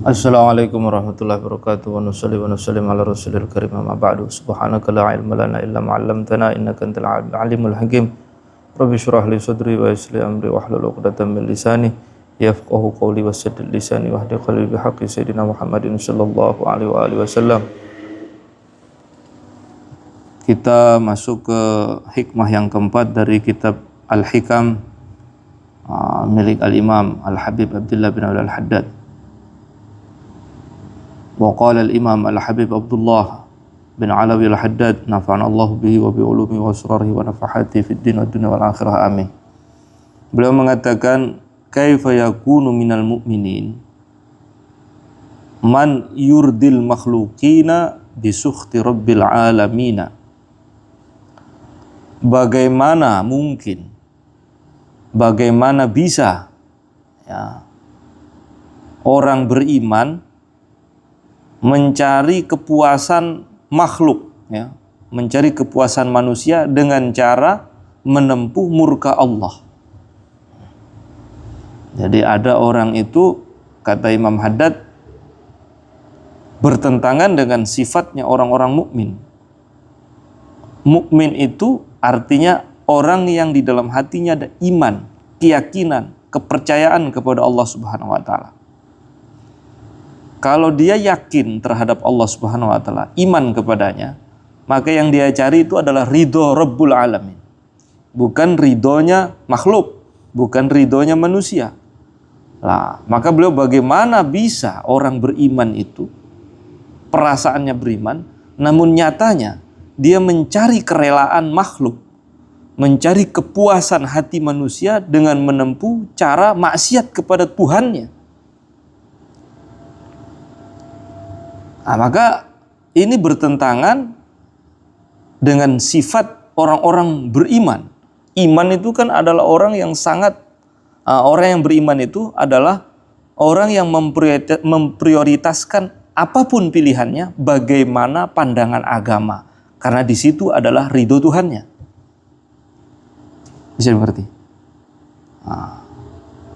Assalamualaikum warahmatullahi wabarakatuh wa nusalli wa nusallim ala rasulil karim amma ba'du subhanaka la ilma lana illa ma 'allamtana innaka antal alimul hakim rabbi shrah li sadri wa yassir li amri wahlul 'uqdatam min lisani yafqahu qawli wasaddid lisani wahdi qalbi bihaqqi sayyidina Muhammadin sallallahu alaihi wa alihi wasallam. Kita masuk ke hikmah yang keempat dari kitab Al-Hikam milik Al-Imam Al-Habib Abdullah bin Al-Haddad. Wa qala al-Imam Al-Habib Abdullah bin Alawi Al-Haddad nafa'ana Allah bihi wa bi ulumi wa asrarihi wa nafahati fid din wad dunya wal akhirah amin. Beliau mengatakan kaifa yakunu minal mu'minin man yurdil makhluqina bi sukhti rabbil alamin. Bagaimana mungkin, bagaimana bisa orang beriman mencari kepuasan makhluk, mencari kepuasan manusia dengan cara menempuh murka Allah. Jadi ada orang itu, kata Imam Haddad, bertentangan dengan sifatnya orang-orang mukmin. Mukmin itu artinya orang yang di dalam hatinya ada iman, keyakinan, kepercayaan kepada Allah Subhanahu wa taala. Kalau dia yakin terhadap Allah Subhanahu wa taala, iman kepadanya, maka yang dia cari itu adalah ridho Rabbul Alamin. Bukan ridhonya makhluk, bukan ridhonya manusia. Nah, maka beliau bagaimana bisa orang beriman itu perasaannya beriman, namun nyatanya dia mencari kerelaan makhluk, mencari kepuasan hati manusia dengan menempuh cara maksiat kepada Tuhannya. Nah, maka ini bertentangan dengan sifat orang-orang beriman. Iman itu kan adalah orang yang orang yang beriman itu adalah orang yang memprioritaskan apapun pilihannya bagaimana pandangan agama. Karena di situ adalah ridho Tuhannya. Bisa dimengerti? Nah,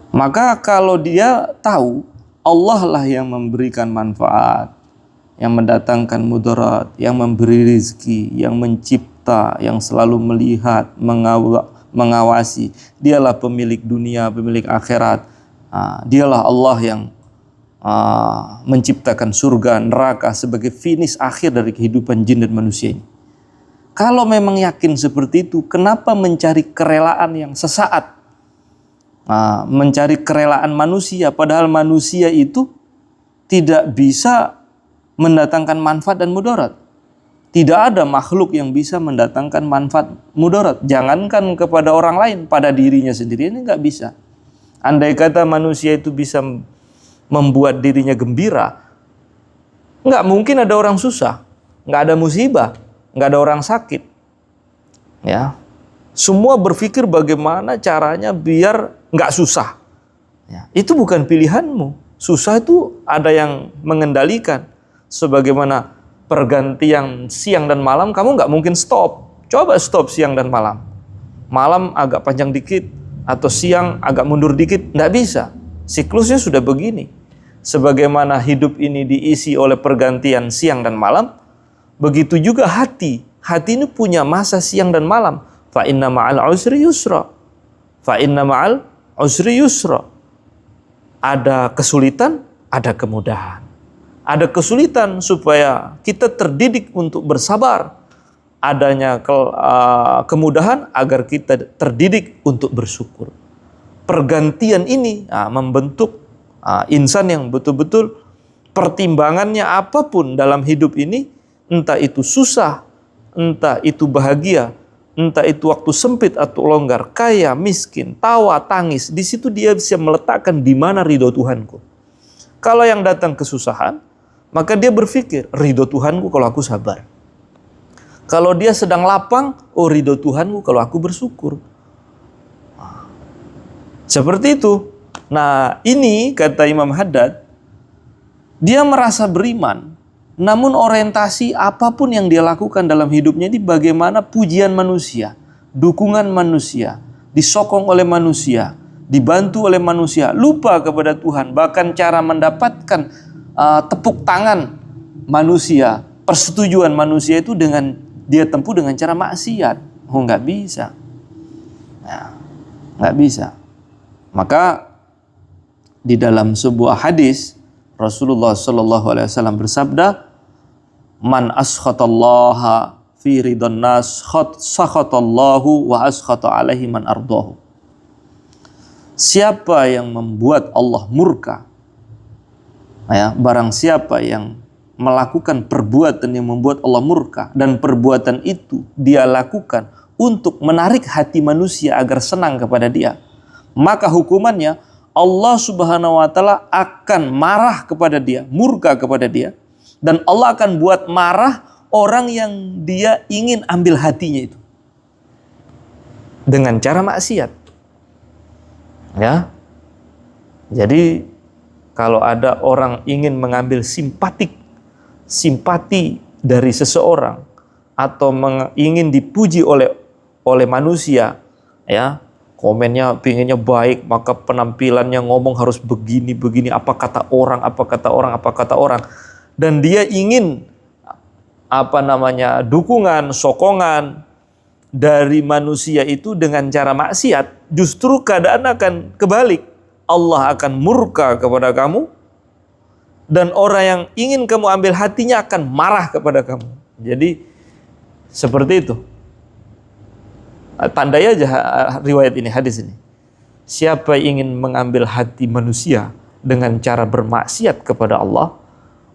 maka kalau dia tahu Allah lah yang memberikan manfaat, yang mendatangkan mudarat, yang memberi rizki, yang mencipta, yang selalu melihat, mengawasi. Dialah pemilik dunia, pemilik akhirat. Dialah Allah yang menciptakan surga, neraka sebagai finish akhir dari kehidupan jin dan manusia ini. Kalau memang yakin seperti itu, kenapa mencari kerelaan yang sesaat? Mencari kerelaan manusia, padahal manusia itu tidak bisa mendatangkan manfaat dan mudarat. Tidak ada makhluk yang bisa mendatangkan manfaat mudarat. Jangankan kepada orang lain, pada dirinya sendiri ini nggak bisa. Andai kata manusia itu bisa membuat dirinya gembira, nggak mungkin ada orang susah, nggak ada musibah, nggak ada orang sakit. Ya, semua berpikir bagaimana caranya biar nggak susah. Ya, itu bukan pilihanmu. Susah itu ada yang mengendalikan. Sebagaimana pergantian siang dan malam, kamu nggak mungkin stop. Coba stop siang dan malam. Malam agak panjang dikit atau siang agak mundur dikit, nggak bisa. Siklusnya sudah begini. Sebagaimana hidup ini diisi oleh pergantian siang dan malam, begitu juga hati. Hati ini punya masa siang dan malam. Fa inna ma'al usri yusra. Fa inna ma'al usri yusra. Ada kesulitan, ada kemudahan. Ada kesulitan supaya kita terdidik untuk bersabar. Adanya kemudahan agar kita terdidik untuk bersyukur. Pergantian ini membentuk insan yang betul-betul pertimbangannya apapun dalam hidup ini, entah itu susah, entah itu bahagia, entah itu waktu sempit atau longgar, kaya, miskin, tawa, tangis, di situ dia bisa meletakkan di mana ridho Tuhanku. Kalau yang datang kesusahan, maka dia berpikir, ridho Tuhanku kalau aku sabar. Kalau dia sedang lapang, oh ridho Tuhanku kalau aku bersyukur. Seperti itu. Nah, ini kata Imam Haddad, dia merasa beriman, namun orientasi apapun yang dia lakukan dalam hidupnya ini bagaimana pujian manusia, dukungan manusia, disokong oleh manusia, dibantu oleh manusia, lupa kepada Tuhan. Bahkan cara mendapatkan tepuk tangan manusia, persetujuan manusia itu dengan dia tempuh dengan cara maksiat. Oh, nggak bisa. Nah, nggak bisa. Maka di dalam sebuah hadis Rasulullah Shallallahu Alaihi Wasallam bersabda, "Man askhatallaha fi ridon nas sakhatallahu wa askhata alaihi man ardahu." Siapa yang membuat Allah murka, ya, barang siapa yang melakukan perbuatan yang membuat Allah murka dan perbuatan itu dia lakukan untuk menarik hati manusia agar senang kepada dia, maka hukumannya Allah Subhanahu wa taala akan marah kepada dia, murka kepada dia, dan Allah akan buat marah orang yang dia ingin ambil hatinya itu dengan cara maksiat. Ya. Jadi kalau ada orang ingin mengambil simpati dari seseorang atau ingin dipuji oleh manusia, ya, komennya pinginnya baik, maka penampilannya ngomong harus begini, apa kata orang, dan dia ingin dukungan, sokongan dari manusia itu dengan cara maksiat, justru keadaan akan kebalik. Allah akan murka kepada kamu, dan orang yang ingin kamu ambil hatinya akan marah kepada kamu. Jadi seperti itu. Tandai aja riwayat ini, hadis ini. Siapa yang ingin mengambil hati manusia dengan cara bermaksiat kepada Allah,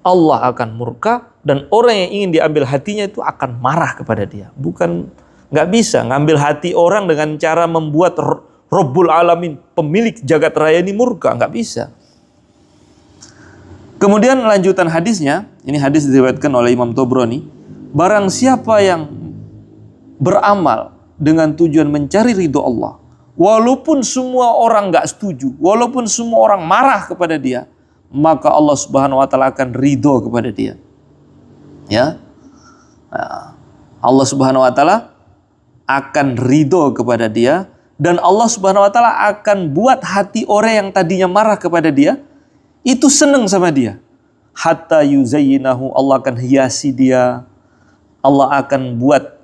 Allah akan murka, dan orang yang ingin diambil hatinya itu akan marah kepada dia. Nggak bisa ngambil hati orang dengan cara membuat Rabbul Alamin, pemilik jagat raya ini murka, nggak bisa. Kemudian lanjutan hadisnya, ini hadis diriwayatkan oleh Imam Tabrani. Barang siapa yang beramal dengan tujuan mencari ridho Allah, walaupun semua orang nggak setuju, walaupun semua orang marah kepada dia, maka Allah Subhanahu wa taala akan ridho kepada dia. Ya, Allah Subhanahu wa taala akan ridho kepada dia, dan Allah Subhanahu wa taala akan buat hati orang yang tadinya marah kepada dia itu senang sama dia. Hatta yuzayyinahu, Allah akan hiasi dia. Allah akan buat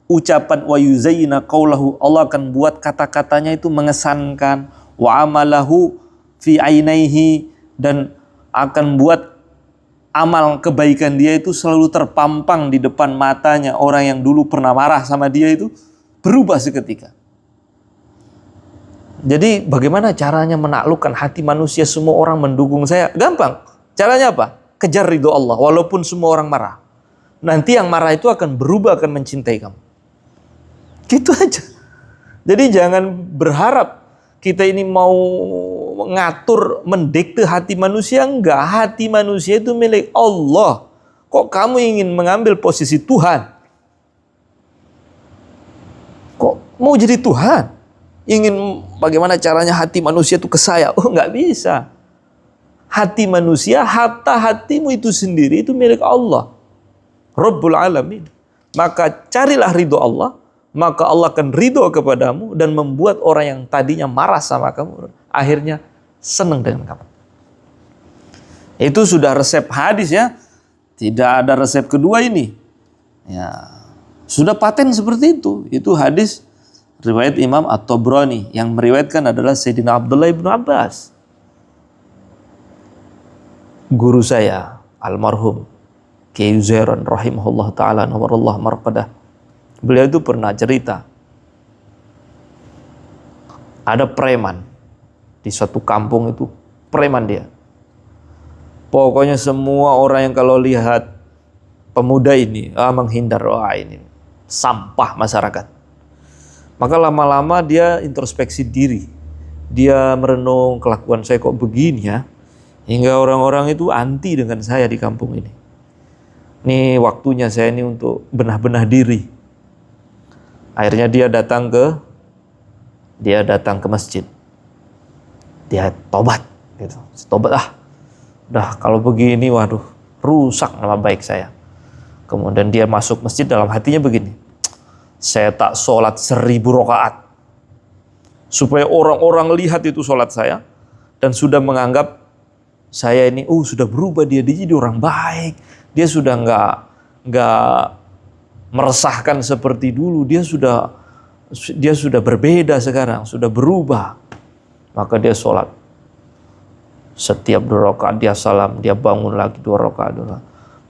ucapan wa yuzayyina qaulahu, Allah akan buat kata-katanya itu mengesankan. Wa amalahu fi ainaihi, dan akan buat amal kebaikan dia itu selalu terpampang di depan matanya. Orang yang dulu pernah marah sama dia itu berubah seketika. Jadi bagaimana caranya menaklukkan hati manusia semua orang mendukung saya? Gampang. Caranya apa? Kejar ridho Allah walaupun semua orang marah. Nanti yang marah itu akan berubah, akan mencintai kamu. Gitu aja. Jadi jangan berharap kita ini mau mengatur, mendikte hati manusia. Enggak, hati manusia itu milik Allah. Kok kamu ingin mengambil posisi Tuhan? Kok mau jadi Tuhan? Ingin bagaimana caranya hati manusia itu ke saya? Oh, nggak bisa. Hati manusia, hatta hatimu itu sendiri itu milik Allah, Rabbul Alamin. Maka carilah ridho Allah, maka Allah akan ridho kepadamu dan membuat orang yang tadinya marah sama kamu akhirnya senang dengan kamu. Itu sudah resep hadis, ya. Tidak ada resep kedua ini. Ya, sudah paten seperti itu. Itu hadis riwayat Imam At-Tabrani, yang meriwayatkan adalah Sayyidina Abdullah ibn Abbas. Guru saya almarhum Kiai Uzairan rahimahullah ta'ala nawarallah marqadah. Beliau itu pernah cerita, ada preman di suatu kampung itu, preman dia. Pokoknya semua orang yang kalau lihat pemuda ini menghindar, ini sampah masyarakat. Maka lama-lama dia introspeksi diri. Dia merenung, kelakuan saya kok begini ya. Hingga orang-orang itu anti dengan saya di kampung ini. Ini waktunya saya ini untuk benah-benah diri. Akhirnya dia datang ke masjid. Dia tobat gitu. Tobat udah kalau begini waduh, rusak nama baik saya. Kemudian dia masuk masjid, dalam hatinya begini. Saya tak sholat 1000 rakaat supaya orang-orang lihat itu sholat saya dan sudah menganggap saya ini, sudah berubah dia jadi orang baik. Dia sudah nggak meresahkan seperti dulu. Dia sudah berbeda sekarang, sudah berubah. Maka dia sholat. Setiap 2 rakaat dia salam, dia bangun lagi 2 rakaat.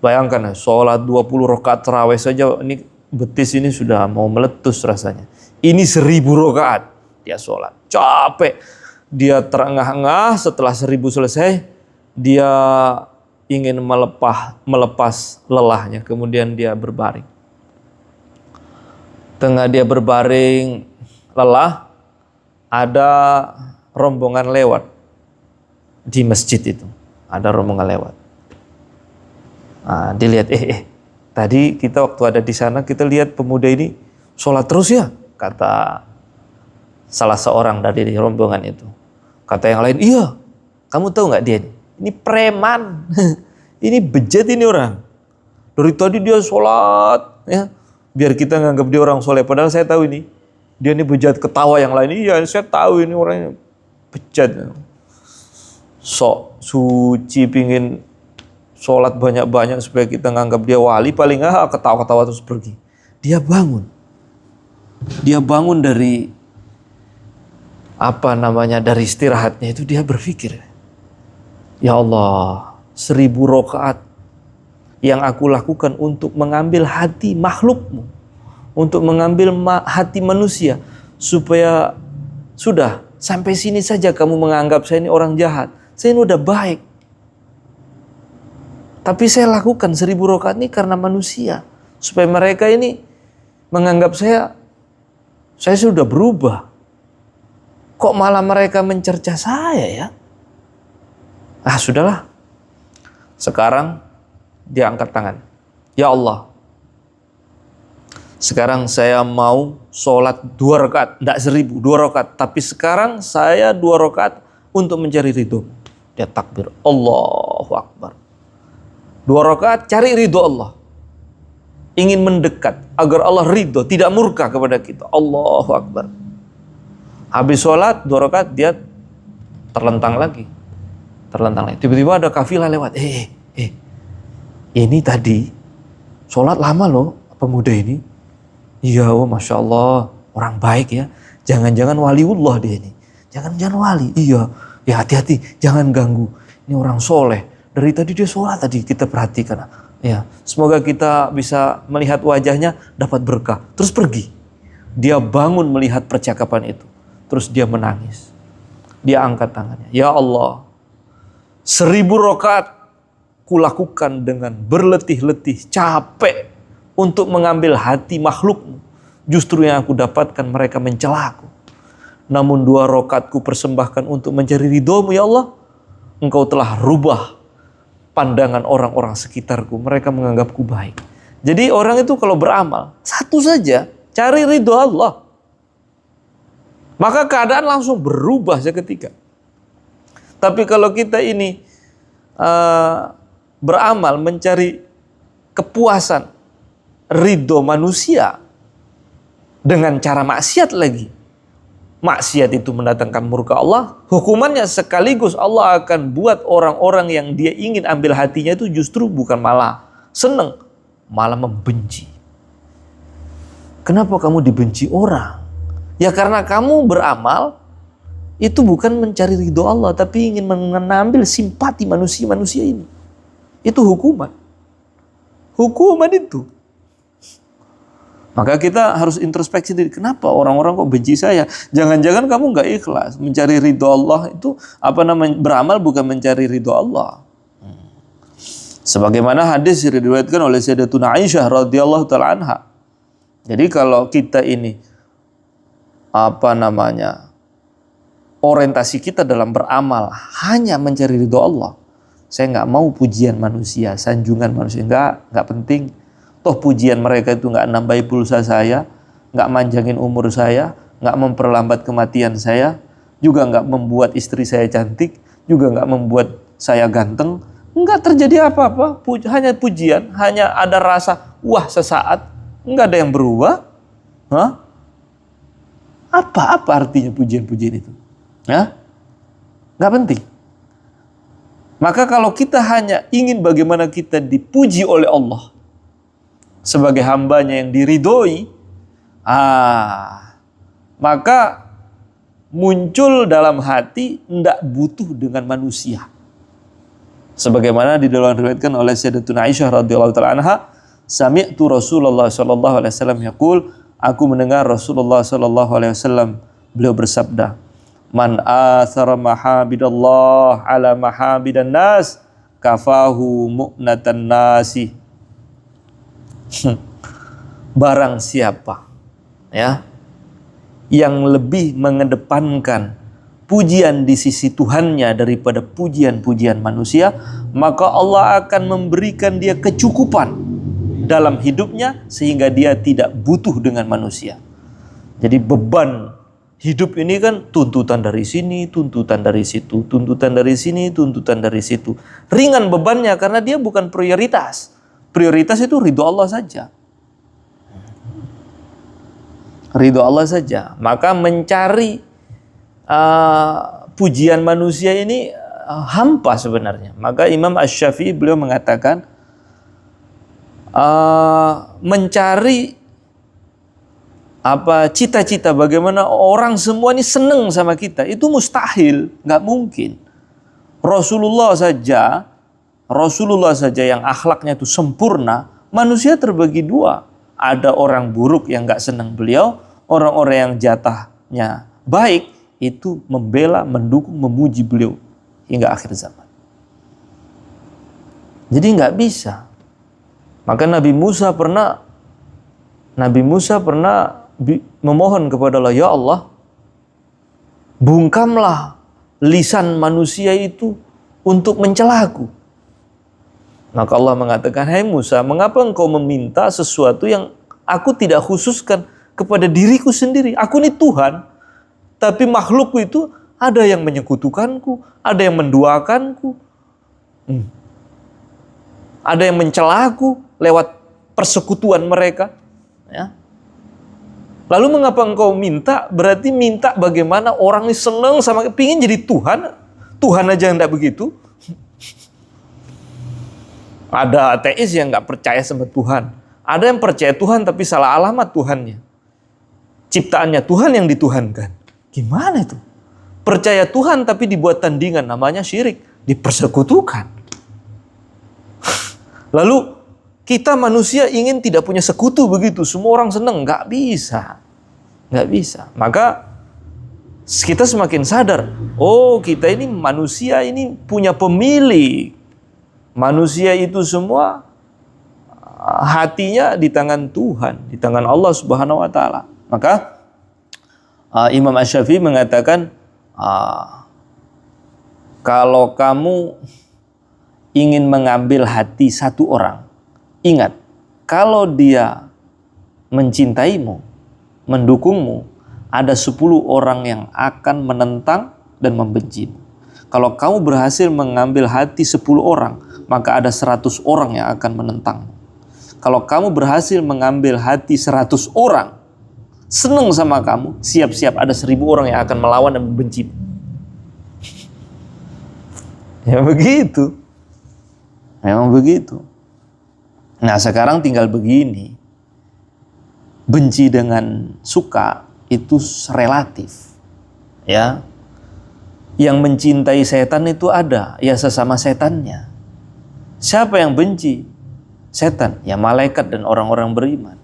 Bayangkan, sholat 20 rakaat tarawih saja, ini betis ini sudah mau meletus rasanya. Ini 1000 rakaat dia sholat. Capek. Dia terengah-engah, setelah 1000 selesai, dia ingin melepas lelahnya. Kemudian dia berbaring. Tengah dia berbaring lelah, ada rombongan lewat di masjid itu. Ada rombongan lewat. Dilihat, tadi kita waktu ada di sana, kita lihat pemuda ini sholat terus ya, kata salah seorang dari rombongan itu. Kata yang lain, iya, kamu tahu nggak dia ini preman, ini bejat ini orang. Dari tadi dia sholat, ya, biar kita nganggap dia orang soleh. Padahal saya tahu ini, dia ini bejat. Ketawa yang lain, iya saya tahu ini orangnya bejat. Sok suci, pingin sholat banyak-banyak supaya kita nganggap dia wali. Paling ketawa-ketawa terus pergi. Dia bangun dari dari istirahatnya itu. Dia berpikir, ya Allah, 1000 rakaat yang aku lakukan untuk mengambil hati makhlukmu, untuk mengambil hati manusia, supaya sudah sampai sini saja kamu menganggap saya ini orang jahat. Saya ini udah baik, tapi saya lakukan 1000 rakaat ini karena manusia, supaya mereka ini menganggap saya sudah berubah. Kok malah mereka mencerca saya ya? Sudahlah. Sekarang dia angkat tangan. Ya Allah, sekarang saya mau sholat 2 rakaat, tidak 1000, 2 rakaat. Tapi sekarang saya 2 rakaat untuk mencari ridho. Dia takbir, Allahu Akbar. 2 rakaat cari ridho Allah. Ingin mendekat agar Allah ridho, tidak murka kepada kita. Allahu Akbar. Habis sholat 2 rakaat dia terlentang lagi. Tiba-tiba ada kafilah lewat. Ini tadi sholat lama loh pemuda ini. Iya, Masya Allah, orang baik ya. Jangan-jangan waliullah dia ini. Jangan-jangan wali. Iya, ya hati-hati, jangan ganggu. Ini orang soleh. Dari tadi dia sholat tadi, kita perhatikan. Ya, semoga kita bisa melihat wajahnya, dapat berkah. Terus pergi. Dia bangun melihat percakapan itu. Terus dia menangis. Dia angkat tangannya. Ya Allah, 1000 rakaat kulakukan dengan berletih-letih, capek untuk mengambil hati makhlukmu. Justru yang aku dapatkan mereka mencelaku. Namun 2 rakaatku persembahkan untuk mencari ridhomu ya Allah. Engkau telah rubah pandangan orang-orang sekitarku. Mereka menganggapku baik. Jadi orang itu kalau beramal, satu saja, cari ridho Allah. Maka keadaan langsung berubah seketika. Tapi kalau kita ini beramal mencari kepuasan, ridho manusia dengan cara maksiat lagi. Maksiat itu mendatangkan murka Allah. Hukumannya sekaligus Allah akan buat orang-orang yang dia ingin ambil hatinya itu justru bukan malah senang, malah membenci. Kenapa kamu dibenci orang? Ya karena kamu beramal itu bukan mencari ridho Allah, tapi ingin mengambil simpati manusia-manusia ini. Itu hukuman. Hukuman itu. Maka kita harus introspeksi diri. Kenapa orang-orang kok benci saya? Jangan-jangan kamu nggak ikhlas. Mencari ridho Allah itu beramal bukan mencari ridho Allah. Sebagaimana hadis diriwayatkan oleh Sayyidatuna Aisyah radhiyallahu taala anha. Jadi kalau kita ini orientasi kita dalam beramal hanya mencari ridho Allah. Saya nggak mau pujian manusia, sanjungan manusia, nggak penting. Toh pujian mereka itu nggak nambahi pulsa saya, nggak manjangin umur saya, nggak memperlambat kematian saya, juga nggak membuat istri saya cantik, juga nggak membuat saya ganteng. Nggak terjadi apa-apa, hanya pujian, hanya ada rasa wah sesaat, nggak ada yang berubah. Apa artinya pujian-pujian itu? Nggak penting. Maka kalau kita hanya ingin bagaimana kita dipuji oleh Allah sebagai hambanya yang diridhoi, maka muncul dalam hati tidak butuh dengan manusia. Sebagaimana diriwayatkan oleh Sayyidatuna Aisyah radhiyallahu taala anha, sami'tu Rasulullah sallallahu alaihi wasallam yaqul, aku mendengar Rasulullah sallallahu alaihi wasallam beliau bersabda, man athara mahabidallah ala mahabidan nas kafahu mu'natan nasi. Barang siapa ya yang lebih mengedepankan pujian di sisi Tuhannya daripada pujian-pujian manusia, maka Allah akan memberikan dia kecukupan dalam hidupnya sehingga dia tidak butuh dengan manusia. Jadi beban hidup ini kan tuntutan dari sini, tuntutan dari situ, tuntutan dari sini, tuntutan dari situ. Ringan bebannya karena dia bukan prioritas. Prioritas itu ridho Allah saja. Ridho Allah saja. Maka mencari pujian manusia ini hampa sebenarnya. Maka Imam Asy-Syafi'i beliau mengatakan mencari cita-cita bagaimana orang semua ini seneng sama kita itu mustahil, nggak mungkin. Rasulullah saja yang akhlaknya itu sempurna, manusia terbagi dua. Ada orang buruk yang nggak senang beliau, orang-orang yang jatahnya baik itu membela, mendukung, memuji beliau hingga akhir zaman. Jadi nggak bisa. Maka Nabi Musa pernah memohon kepada Allah, ya Allah, bungkamlah lisan manusia itu untuk mencelaku. Maka Allah mengatakan, hai Musa, mengapa engkau meminta sesuatu yang aku tidak khususkan kepada diriku sendiri? Aku ini Tuhan, tapi makhlukku itu ada yang menyekutukanku, ada yang menduakanku, ada yang mencelaku lewat persekutuan mereka. Ya. Lalu mengapa engkau minta? Berarti minta bagaimana orang ini senang sama, pingin jadi Tuhan. Tuhan aja yang tidak begitu. Ada ateis yang nggak percaya sama Tuhan. Ada yang percaya Tuhan tapi salah alamat Tuhannya. Ciptaannya Tuhan yang dituhankan. Gimana itu? Percaya Tuhan tapi dibuat tandingan, namanya syirik. Dipersekutukan. Lalu kita manusia ingin tidak punya sekutu begitu. Semua orang senang. Nggak bisa. Nggak bisa. Maka kita semakin sadar. Oh, kita ini manusia ini punya pemilik. Manusia itu semua hatinya di tangan Tuhan, di tangan Allah Subhanahu wa taala. Maka Imam Asy-Syafi'i mengatakan, kalau kamu ingin mengambil hati satu orang, ingat, kalau dia mencintaimu, mendukungmu, ada 10 orang yang akan menentang dan membencimu. Kalau kamu berhasil mengambil hati 10 orang, maka ada 100 orang yang akan menentangmu. Kalau kamu berhasil mengambil hati 100 orang, senang sama kamu, siap-siap ada 1000 orang yang akan melawan dan membencimu. Ya begitu. Memang begitu. Nah sekarang tinggal begini. Benci dengan suka itu relatif. Ya. Yang mencintai setan itu ada, ya sesama setannya. Siapa yang benci? Setan, ya malaikat dan orang-orang beriman.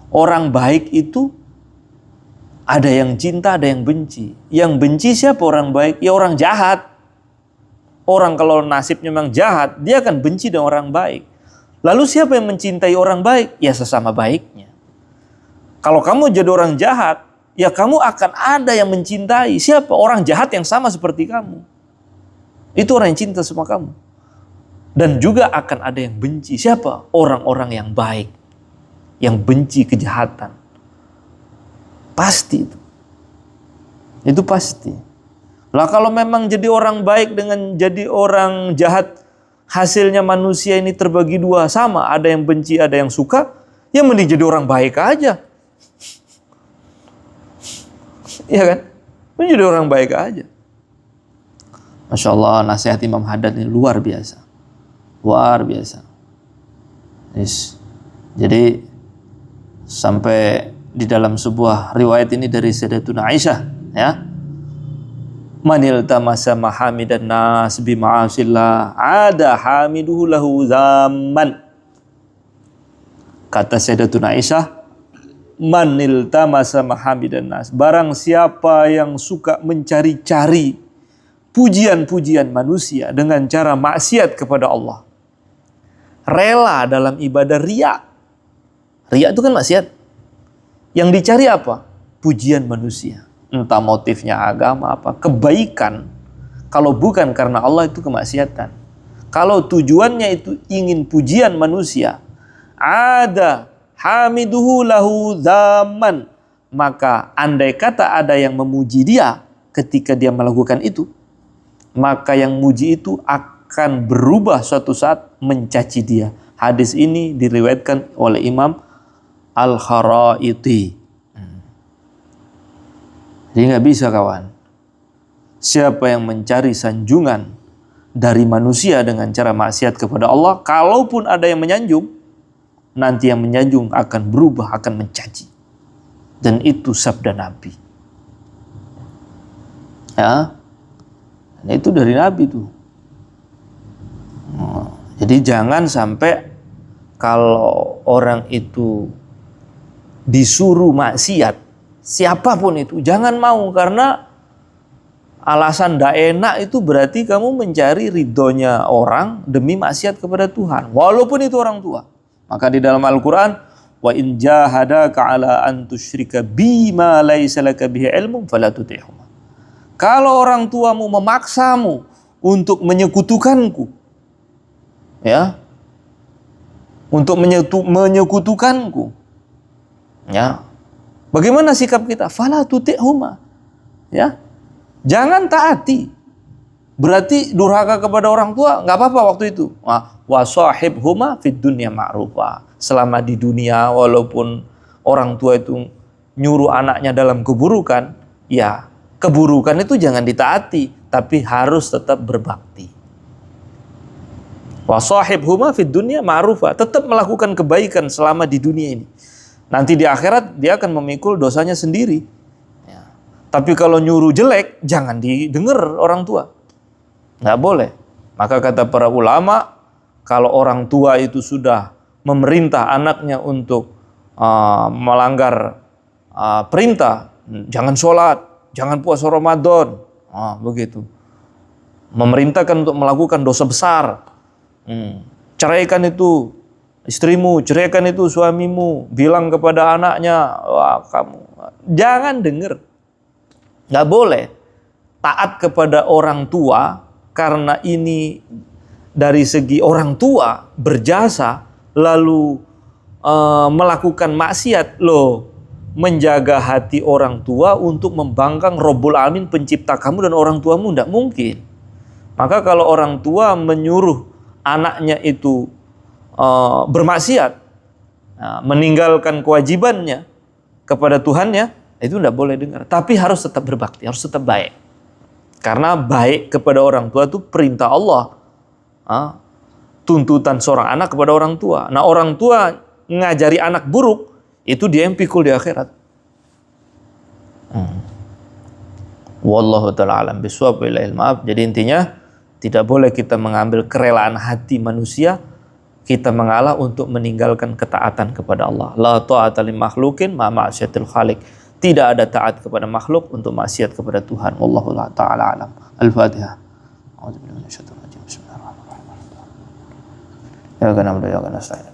Orang baik itu ada yang cinta, ada yang benci. Yang benci siapa orang baik? Ya orang jahat. Orang kalau nasibnya memang jahat, dia akan benci dengan orang baik. Lalu siapa yang mencintai orang baik? Ya sesama baiknya. Kalau kamu jadi orang jahat, ya kamu akan ada yang mencintai. Siapa? Orang jahat yang sama seperti kamu. Itu orang yang cinta sama kamu. Dan juga akan ada yang benci. Siapa? Orang-orang yang baik. Yang benci kejahatan. Pasti itu. Itu pasti. Lah kalau memang jadi orang baik dengan jadi orang jahat, hasilnya manusia ini terbagi dua sama. Ada yang benci, ada yang suka. Ya mending jadi orang baik aja. Iya kan? Menjadi orang baik aja. Masya Allah, nasihat Imam Haddad ini luar biasa. Luar biasa. Yes. Jadi sampai di dalam sebuah riwayat ini dari Sayyidatuna Aisyah, ya. Manil tamasa mahamidan nas bima'asillah ada hamiduhu lahu zaman. Kata Sayyidatuna Aisyah, manil tamasa mahamidan nas, barang siapa yang suka mencari-cari pujian-pujian manusia dengan cara maksiat kepada Allah, rela dalam ibadah riya. Riya itu kan maksiat. Yang dicari apa? Pujian manusia. Entah motifnya agama apa, kebaikan. Kalau bukan karena Allah itu kemaksiatan. Kalau tujuannya itu ingin pujian manusia, ada hamiduhu lahu zaman, maka andai kata ada yang memuji dia ketika dia melakukan itu, maka yang muji itu akan berubah suatu saat mencaci dia. Hadis ini diriwayatkan oleh Imam Al-Kharaiti. Jadi nggak bisa kawan. Siapa yang mencari sanjungan dari manusia dengan cara maksiat kepada Allah, kalaupun ada yang menyanjung, nanti yang menyanjung akan berubah, akan mencaci. Dan itu sabda Nabi. Ya, nah, itu dari Nabi tuh. Jadi jangan sampai kalau orang itu disuruh maksiat, siapapun itu, jangan mau, karena alasan tidak enak itu berarti kamu mencari ridhonya orang demi maksiat kepada Tuhan, walaupun itu orang tua. Maka di dalam Al-Quran, wa in jahadaka ala an tusyrika bima laisa laka bihi ilmun fala tuti'huma. Kalau orang tuamu memaksamu untuk menyekutukanku, ya, untuk menyekutukanku, ya, bagaimana sikap kita? Fala tuti'huma, ya, jangan taati. Berarti durhaka kepada orang tua nggak apa-apa waktu itu. Wa sahibhuma fid dunya ma'rufa. Selama di dunia, walaupun orang tua itu nyuruh anaknya dalam keburukan, ya keburukan itu jangan ditaati, tapi harus tetap berbakti. Wa sahibhuma fid dunya ma'rufa, tetap melakukan kebaikan selama di dunia ini. Nanti di akhirat dia akan memikul dosanya sendiri. Ya. Tapi kalau nyuruh jelek, jangan didengar orang tua. Nggak boleh. Maka kata para ulama, kalau orang tua itu sudah memerintah anaknya untuk melanggar perintah, jangan sholat, jangan puasa Ramadan, begitu. Memerintahkan untuk melakukan dosa besar. Ceraikan itu istrimu, ceraikan itu suamimu, bilang kepada anaknya, wah kamu, jangan dengar. Nggak boleh taat kepada orang tua, karena ini dari segi orang tua berjasa, lalu melakukan maksiat, loh, menjaga hati orang tua untuk membangkang Rabbul Alamin pencipta kamu dan orang tuamu, tidak mungkin. Maka kalau orang tua menyuruh anaknya itu bermaksiat, meninggalkan kewajibannya kepada Tuhannya, itu tidak boleh dengar. Tapi harus tetap berbakti, harus tetap baik. Karena baik kepada orang tua itu perintah Allah. Tuntutan seorang anak kepada orang tua. Nah, orang tua ngajari anak buruk, itu dia yang pikul di akhirat. Wallahu ta'ala alam bisawab, wallahil maaf. Jadi intinya, tidak boleh kita mengambil kerelaan hati manusia, kita mengalah untuk meninggalkan ketaatan kepada Allah. La ta'ata li makhlukin ma ma'asyatil khaliq. Tidak ada taat kepada makhluk untuk maksiat kepada Tuhan. Wallahu ta'ala alam. Al-Fatihah. A'udzubillahi minasyaitonir rajim. Bismillahirrahmanirrahim. Ya kana nasta'in.